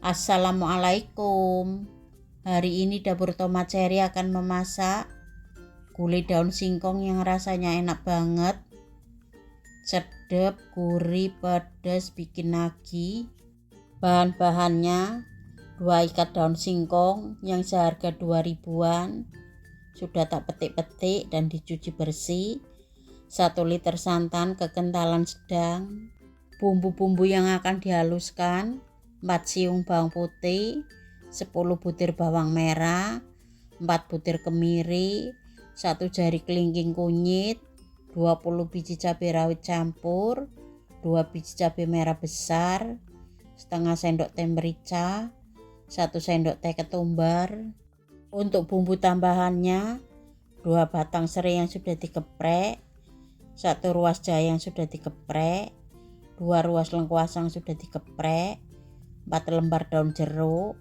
Assalamualaikum. Hari ini dapur Tomat Cherry akan memasak gulai daun singkong yang rasanya enak banget, sedap, gurih, pedas, bikin nagih. Bahan-bahannya 2 ikat daun singkong yang seharga 2 ribuan, sudah tak petik-petik dan dicuci bersih. 1 liter santan kekentalan sedang. Bumbu-bumbu yang akan dihaluskan: 4 siung bawang putih, 10 butir bawang merah, 4 butir kemiri, 1 jari kelingking kunyit, 20 biji cabai rawit campur, 2 biji cabai merah besar, setengah sendok teh merica, 1 sendok teh ketumbar. Untuk bumbu tambahannya: 2 batang serai yang sudah dikeprek, 1 ruas jahe yang sudah dikeprek, 2 ruas lengkuas yang sudah dikeprek, 4 lembar daun jeruk,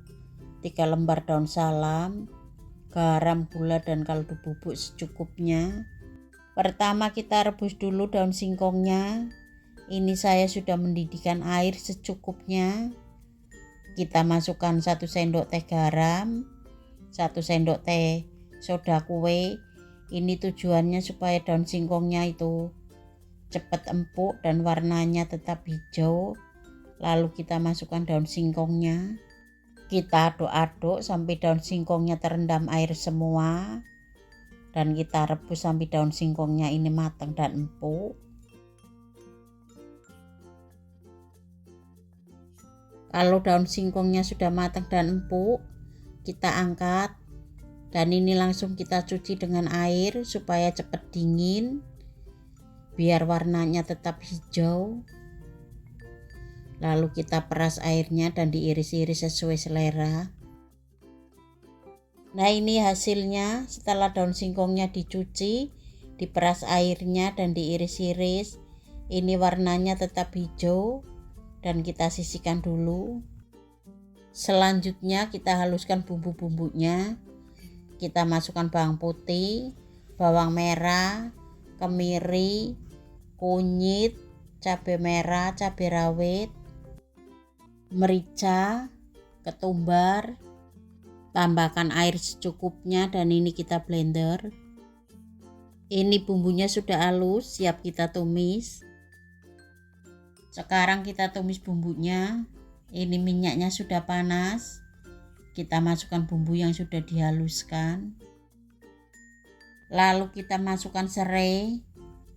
3 lembar daun salam, garam, gula, dan kaldu bubuk secukupnya. Pertama kita rebus dulu daun singkongnya. Ini saya sudah mendidihkan air secukupnya. Kita masukkan 1 sendok teh garam, 1 sendok teh soda kue. Ini tujuannya supaya daun singkongnya itu cepat empuk dan warnanya tetap hijau. Lalu kita masukkan daun singkongnya. Kita aduk-aduk sampai daun singkongnya terendam air semua, dan kita rebus sampai daun singkongnya ini matang dan empuk. Kalau daun singkongnya sudah matang dan empuk, kita angkat, dan ini langsung kita cuci dengan air supaya cepat dingin, biar warnanya tetap hijau. Lalu kita peras airnya dan diiris-iris sesuai selera. Nah, ini hasilnya setelah daun singkongnya dicuci, diperas airnya dan diiris-iris. Ini warnanya tetap hijau dan kita sisihkan dulu. Selanjutnya kita haluskan bumbu-bumbunya. Kita masukkan bawang putih, bawang merah, kemiri, kunyit, cabai merah, cabai rawit, merica, ketumbar. Tambahkan air secukupnya dan ini kita blender. Ini bumbunya sudah halus, siap kita tumis. Sekarang kita tumis bumbunya. Ini minyaknya sudah panas. Kita masukkan bumbu yang sudah dihaluskan. Lalu kita masukkan serai,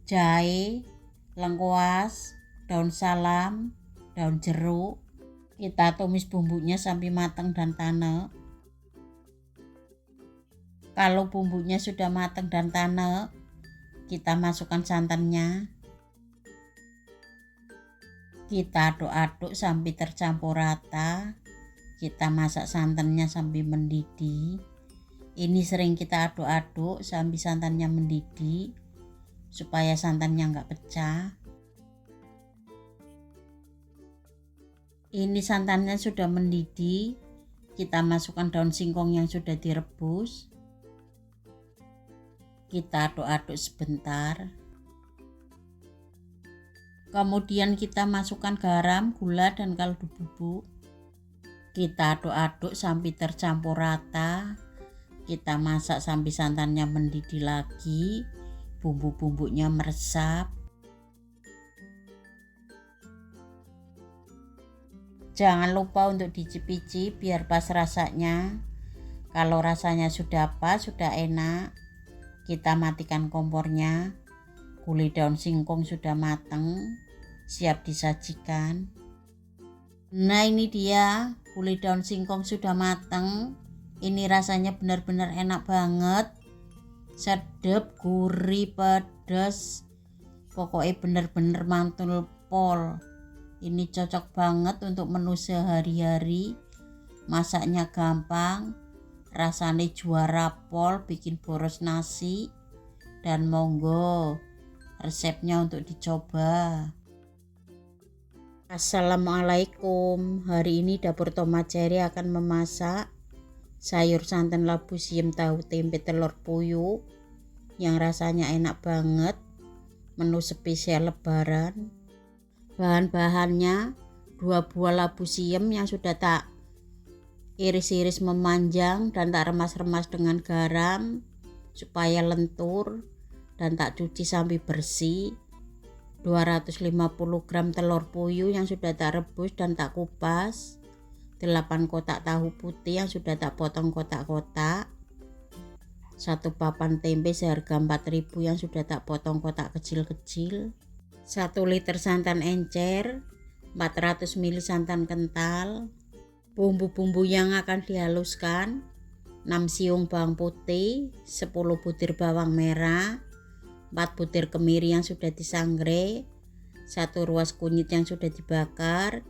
jahe, lengkuas, daun salam, daun jeruk. Kita tumis bumbunya sampai matang dan tanek. Kalau bumbunya sudah matang dan tanek, kita masukkan santannya. Kita aduk-aduk sampai tercampur rata. Kita masak santannya sampai mendidih. Ini sering kita aduk-aduk sampai santannya mendidih, supaya santannya nggak pecah. Ini santannya sudah mendidih. Kita masukkan daun singkong yang sudah direbus. Kita aduk-aduk sebentar. Kemudian kita masukkan garam, gula, dan kaldu bubuk. Kita aduk-aduk sampai tercampur rata. Kita masak sampai santannya mendidih lagi, bumbu-bumbunya meresap. Jangan lupa untuk dicicipi biar pas rasanya. Kalau rasanya sudah pas, sudah enak, kita matikan kompornya. Gulai daun singkong sudah matang, siap disajikan. Nah, ini dia gulai daun singkong sudah matang. Ini rasanya benar-benar enak banget, sedap, gurih, pedas, pokoknya benar-benar mantul pol. Ini cocok banget untuk menu sehari-hari. Masaknya gampang, rasanya juara pol, bikin boros nasi. Dan monggo resepnya untuk dicoba. Assalamualaikum. Hari ini dapur Tomat Cherry akan memasak sayur santan labu siam tahu tempe telur puyuh yang rasanya enak banget, menu spesial lebaran. Bahan-bahannya: 2 buah labu siam yang sudah tak Iris-iris memanjang dan tak remas-remas dengan garam supaya lentur dan tak cuci sampai bersih. 250 gram telur puyuh yang sudah tak rebus dan tak kupas. 8 kotak tahu putih yang sudah tak potong kotak-kotak. 1 papan tempe seharga 4.000 yang sudah tak potong kotak kecil-kecil. 1 liter santan encer, 400 ml santan kental. Bumbu-bumbu yang akan dihaluskan: 6 siung bawang putih, 10 butir bawang merah, 4 butir kemiri yang sudah disangrai, 1 ruas kunyit yang sudah dibakar,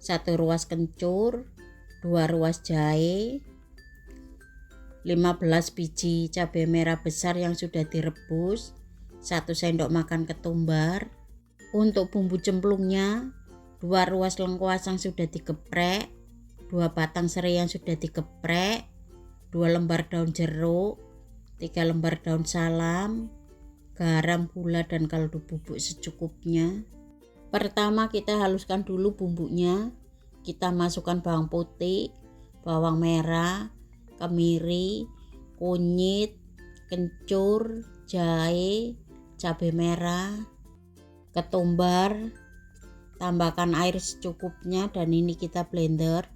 1 ruas kencur, 2 ruas jahe, 15 biji cabai merah besar yang sudah direbus, 1 sendok makan ketumbar. Untuk bumbu cemplungnya, 2 ruas lengkuas yang sudah digeprek, 2 batang serai yang sudah digeprek, 2 lembar daun jeruk, 3 lembar daun salam, garam, gula, dan kaldu bubuk secukupnya. Pertama kita haluskan dulu bumbunya. Kita masukkan bawang putih, bawang merah, kemiri, kunyit, kencur, jahe, cabai merah, ketumbar. Tambahkan air secukupnya dan ini kita blender.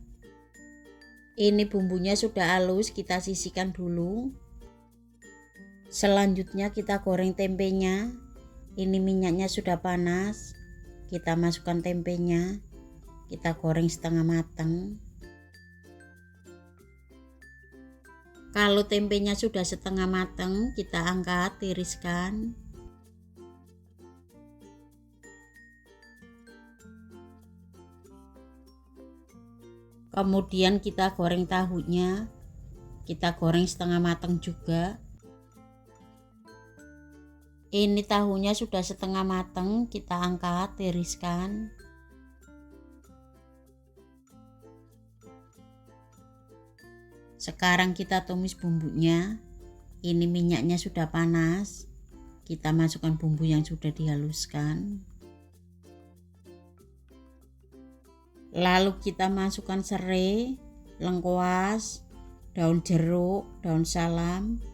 Ini bumbunya sudah halus, kita sisihkan dulu. Selanjutnya kita goreng tempenya. Ini minyaknya sudah panas. Kita masukkan tempenya. Kita goreng setengah matang. Kalau tempenya sudah setengah matang, kita angkat, tiriskan. Kemudian kita goreng tahunya. Kita goreng setengah matang juga. Ini tahunya sudah setengah matang, kita angkat, tiriskan. Sekarang kita tumis bumbunya. Ini minyaknya sudah panas. Kita masukkan bumbu yang sudah dihaluskan. Lalu kita masukkan serai, lengkuas, daun jeruk, daun salam.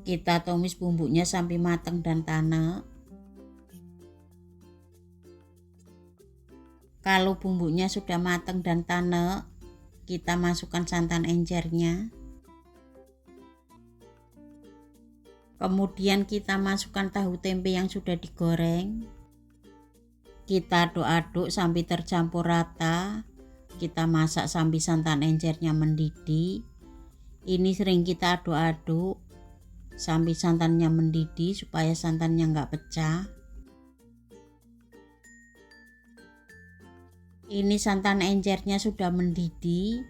Kita tumis bumbunya sampai matang dan tanek. Kalau bumbunya sudah matang dan tanek, kita masukkan santan encernya. Kemudian kita masukkan tahu tempe yang sudah digoreng. Kita aduk-aduk sampai tercampur rata. Kita masak sampai santan encernya mendidih. Ini sering kita aduk-aduk sampai santannya mendidih supaya santannya nggak pecah. Ini santan encernya sudah mendidih.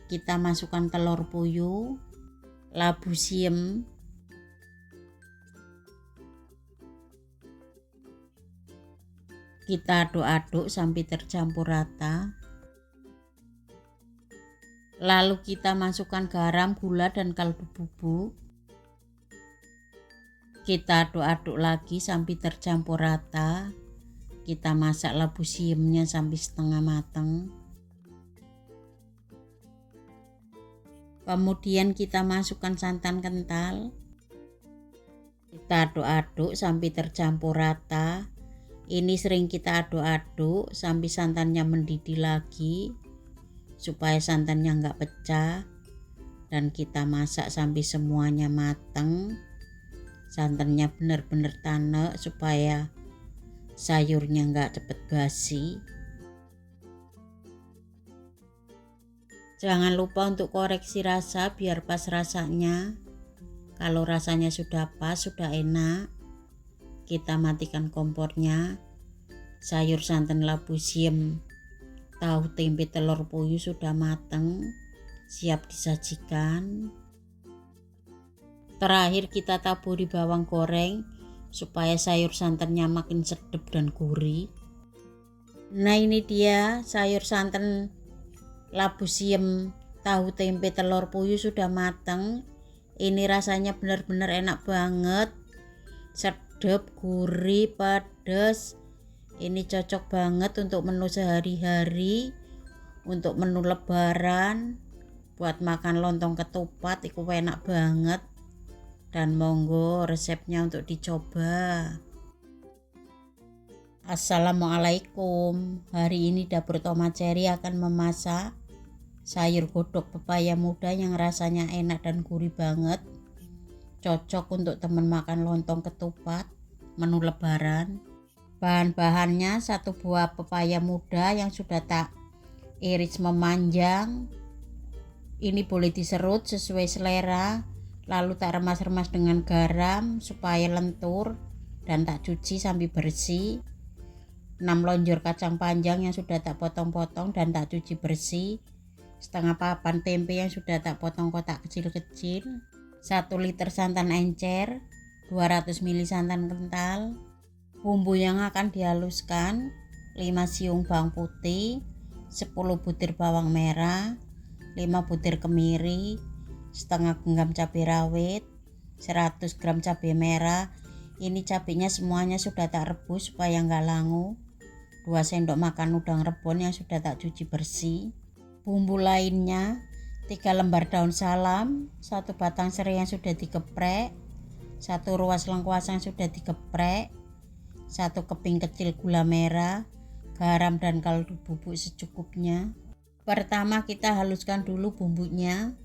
Kita masukkan telur puyuh, labu siam, kita aduk-aduk sampai tercampur rata. Lalu kita masukkan garam, gula, dan kaldu bubuk. Kita aduk-aduk lagi sampai tercampur rata. Kita masak labu siamnya sampai setengah matang. Kemudian kita masukkan santan kental. Kita aduk-aduk sampai tercampur rata. Ini sering kita aduk-aduk sampai santannya mendidih lagi supaya santannya nggak pecah, dan kita masak sampai semuanya matang. Santannya benar-benar tanek supaya sayurnya nggak cepet basi. Jangan lupa untuk koreksi rasa biar pas rasanya. Kalau rasanya sudah pas, sudah enak, kita matikan kompornya. Sayur santan labu siam, tahu tempe telur puyuh sudah matang, siap disajikan. Terakhir kita taburi bawang goreng supaya sayur santannya makin sedap dan gurih. Nah, ini dia sayur santan labu siam, tahu tempe telur puyuh sudah matang. Ini rasanya benar-benar enak banget, sedap, gurih, pedas. Ini cocok banget untuk menu sehari-hari, Untuk menu lebaran buat makan lontong ketupat itu enak banget, dan monggo resepnya untuk dicoba. Assalamualaikum. Hari ini Dapur Tomat Cherry akan memasak sayur godok pepaya muda yang rasanya enak dan gurih banget. Cocok untuk teman makan lontong ketupat menu lebaran. Bahan-bahannya 1 buah pepaya muda yang sudah tak iris memanjang. Ini boleh diserut sesuai selera, lalu tak remas-remas dengan garam supaya lentur dan tak cuci sampai bersih. 6 lonjor kacang panjang yang sudah tak potong-potong dan tak cuci bersih. Setengah papan tempe yang sudah tak potong kotak kecil-kecil. 1 liter santan encer, 200 ml santan kental. Bumbu yang akan dihaluskan: 5 siung bawang putih, 10 butir bawang merah, 5 butir kemiri, setengah genggam cabai rawit, 100 gram cabai merah. Ini cabenya semuanya sudah tak rebus supaya nggak langu. 2 sendok makan udang rebon yang sudah tak cuci bersih. Bumbu lainnya: 3 lembar daun salam, 1 batang serai yang sudah digeprek, 1 ruas lengkuas yang sudah digeprek, 1 keping kecil gula merah, garam dan kaldu bubuk secukupnya. Pertama kita haluskan dulu bumbunya.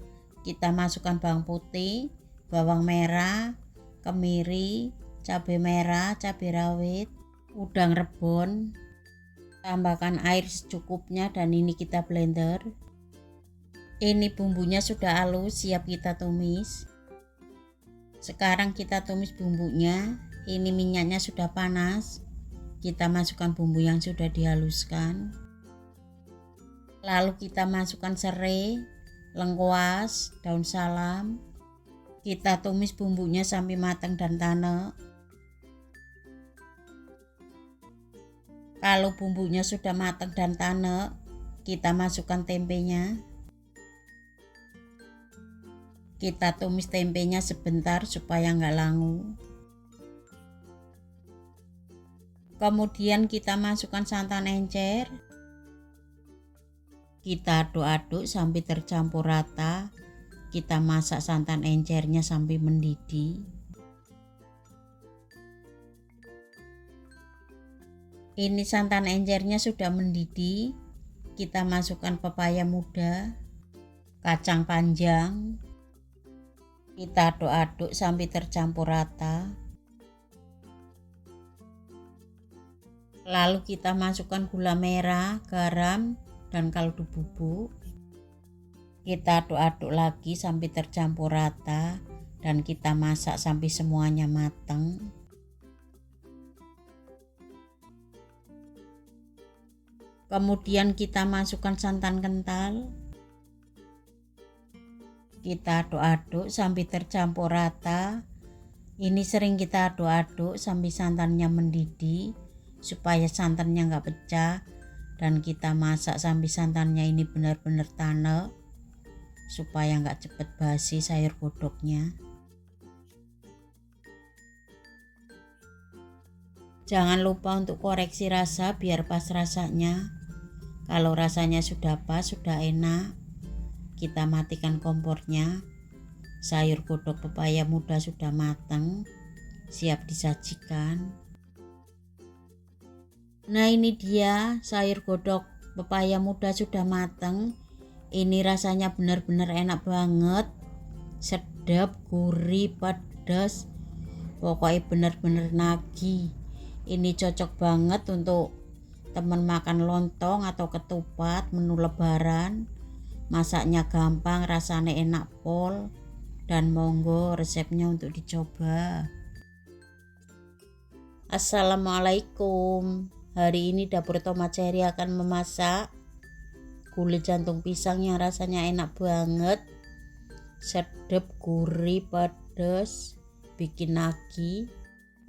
Kita masukkan bawang putih, bawang merah, kemiri, cabai merah, cabai rawit, udang rebon. Tambahkan air secukupnya dan ini kita blender. Ini bumbunya sudah halus, siap kita tumis. Sekarang kita tumis bumbunya. Ini minyaknya sudah panas. Kita masukkan bumbu yang sudah dihaluskan. Lalu kita masukkan serai, lengkuas, daun salam. Kita tumis bumbunya sampai matang dan tanek. Kalau bumbunya sudah matang dan tanek, kita masukkan tempenya. Kita tumis tempenya sebentar supaya nggak langu. Kemudian kita masukkan santan encer. Kita aduk-aduk sampai tercampur rata. Kita masak santan encernya sampai mendidih. Ini santan encernya sudah mendidih. Kita masukkan pepaya muda, kacang panjang. Kita aduk-aduk sampai tercampur rata. Lalu kita masukkan gula merah, garam, dan kaldu bubuk. Kita aduk-aduk lagi sampai tercampur rata dan kita masak sampai semuanya matang. Kemudian kita masukkan santan kental. Kita aduk-aduk sampai tercampur rata. Ini sering kita aduk-aduk sampai santannya mendidih supaya santannya nggak pecah, dan kita masak sampai santannya ini benar-benar tanek supaya nggak cepet basi sayur godoknya. Jangan lupa untuk koreksi rasa biar pas rasanya. Kalau rasanya sudah pas, sudah enak, kita matikan kompornya. Sayur godok pepaya muda sudah matang, siap disajikan. Nah, ini dia sayur godok pepaya muda sudah matang. Ini rasanya benar-benar enak banget, sedap, gurih, pedas, pokoknya benar-benar nagih. Ini cocok banget untuk teman makan lontong atau ketupat menu lebaran. Masaknya gampang, rasanya enak pol, dan monggo resepnya untuk dicoba. Assalamualaikum. Hari ini Dapur Tomat Cherry akan memasak kulit jantung pisang yang rasanya enak banget, sedap, gurih, pedas, bikin nagih.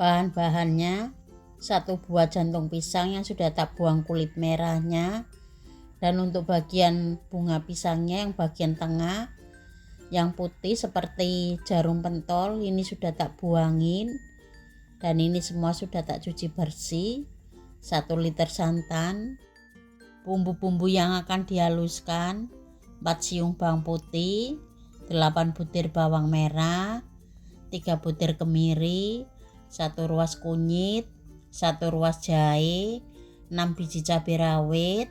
Bahan-bahannya: 1 buah jantung pisang yang sudah tak buang kulit merahnya, dan untuk bagian bunga pisangnya yang bagian tengah yang putih seperti jarum pentol ini sudah tak buangin, dan ini semua sudah tak cuci bersih. 1 liter santan, Bumbu-bumbu yang akan dihaluskan: 4 siung bawang putih, 8 butir bawang merah, 3 butir kemiri, 1 ruas kunyit, 1 ruas jahe, 6 biji cabai rawit,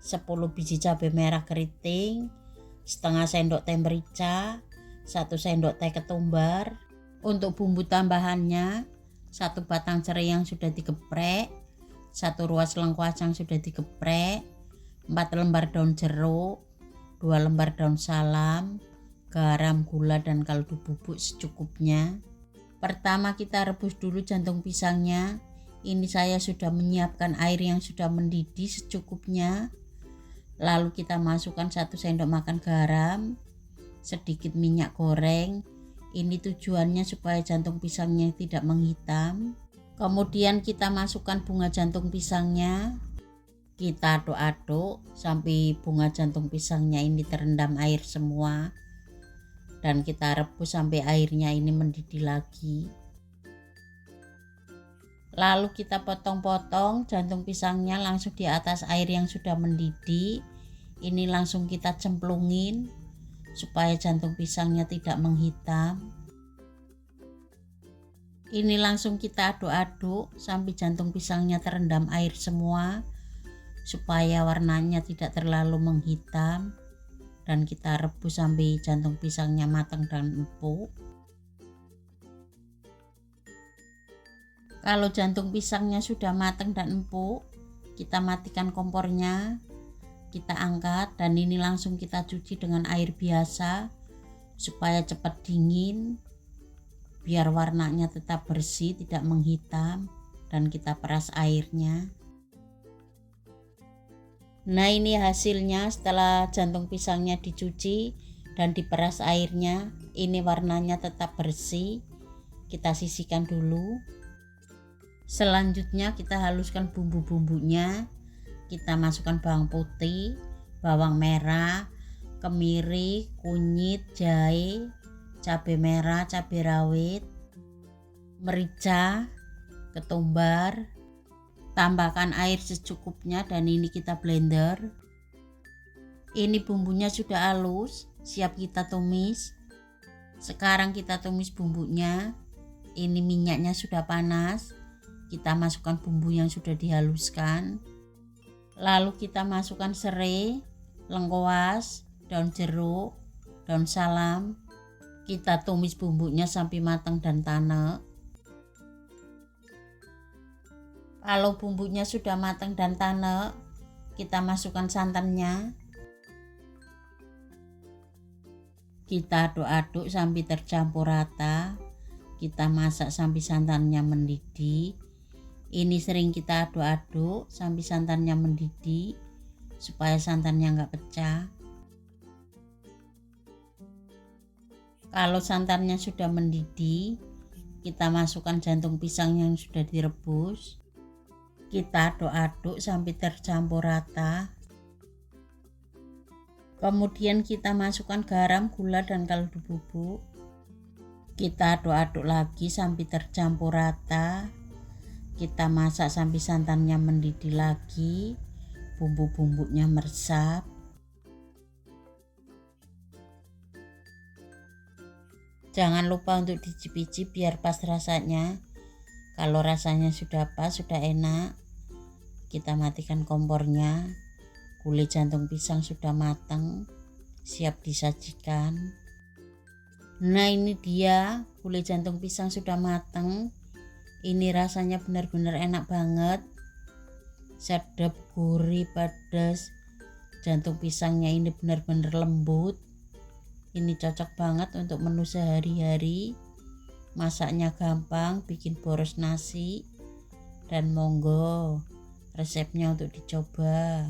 10 biji cabai merah keriting, setengah sendok teh merica, 1 sendok teh ketumbar. Untuk bumbu tambahannya: 1 batang serai yang sudah digeprek, 1 ruas lengkuas yang sudah digeprek, 4 lembar daun jeruk, 2 lembar daun salam, garam, gula, dan kaldu bubuk secukupnya. Pertama kita rebus dulu jantung pisangnya. Ini saya sudah menyiapkan air yang sudah mendidih secukupnya. Lalu kita masukkan 1 sendok makan garam, sedikit minyak goreng. Ini tujuannya supaya jantung pisangnya tidak menghitam. Kemudian kita masukkan bunga jantung pisangnya. Kita aduk-aduk sampai bunga jantung pisangnya ini terendam air semua. Dan kita rebus sampai airnya ini mendidih lagi. Lalu kita potong-potong jantung pisangnya langsung di atas air yang sudah mendidih. Ini langsung kita cemplungin supaya jantung pisangnya tidak menghitam. Ini langsung kita aduk-aduk sampai jantung pisangnya terendam air semua, supaya warnanya tidak terlalu menghitam. Dan kita rebus sampai jantung pisangnya matang dan empuk. Kalau jantung pisangnya sudah matang dan empuk, kita matikan kompornya. Kita angkat dan ini langsung kita cuci dengan air biasa supaya cepat dingin, biar warnanya tetap bersih, tidak menghitam, dan kita peras airnya. Nah, ini hasilnya setelah jantung pisangnya dicuci dan diperas airnya. Ini warnanya tetap bersih. Kita sisihkan dulu. Selanjutnya kita haluskan bumbu-bumbunya. Kita masukkan bawang putih, bawang merah, kemiri, kunyit, jahe, cabai merah, cabai rawit, merica, ketumbar. Tambahkan air secukupnya dan ini kita blender. Ini bumbunya sudah halus, siap kita tumis. Sekarang kita tumis bumbunya. Ini minyaknya sudah panas. Kita masukkan bumbu yang sudah dihaluskan. Lalu kita masukkan serai, lengkuas, daun jeruk, daun salam. Kita tumis bumbunya sampai matang dan tanek. Kalau bumbunya sudah matang dan tanek, kita masukkan santannya. Kita aduk-aduk sampai tercampur rata. Kita masak sampai santannya mendidih. Ini sering kita aduk-aduk sampai santannya mendidih supaya santannya nggak pecah. Kalau santannya sudah mendidih, kita masukkan jantung pisang yang sudah direbus. Kita aduk-aduk sampai tercampur rata. Kemudian kita masukkan garam, gula, dan kaldu bubuk. Kita aduk-aduk lagi sampai tercampur rata. Kita masak sampai santannya mendidih lagi, bumbu-bumbunya meresap. Jangan lupa untuk dicicipi biar pas rasanya. Kalau rasanya sudah pas, sudah enak, kita matikan kompornya. Gulai jantung pisang sudah matang, siap disajikan. Nah, ini dia gulai jantung pisang sudah matang. Ini rasanya benar-benar enak banget, sedap, gurih, pedas. Jantung pisangnya ini benar-benar lembut. Ini cocok banget untuk menu sehari-hari. Masaknya gampang, bikin boros nasi. Dan monggo resepnya untuk dicoba.